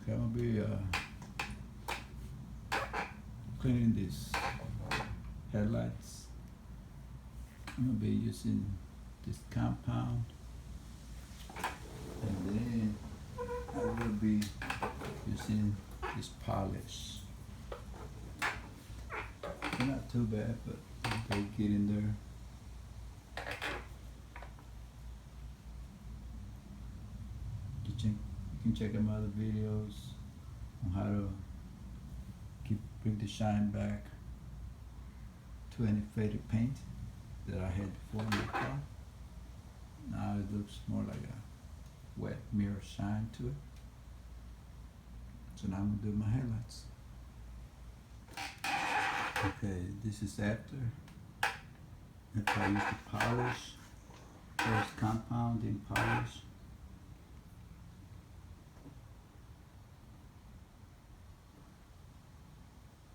Okay, I'm gonna be cleaning these headlights. I'm gonna be using this compound, and then I will be using this polish. They're not too bad, but they get in there. You can check out my other videos on how to bring the shine back to any faded paint that I had before in the car. Now it looks more like a wet mirror shine to it. So now I'm gonna do my headlights. Okay, this is after I use the polish. First compound, then polish.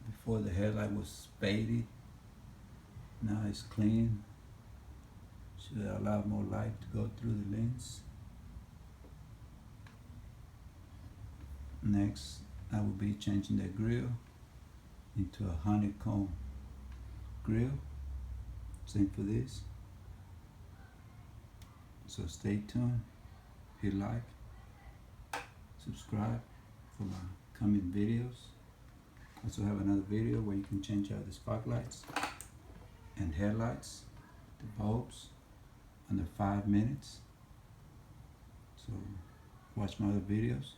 Before the headlight was faded, now it's clean. Should allow more light to go through the lens. Next, I will be changing the grill into a honeycomb grill. Same for this. So stay tuned, hit like, subscribe for my coming videos. I also have another video where you can change out the spotlights and headlights, the bulbs, under 5 minutes. So watch my other videos.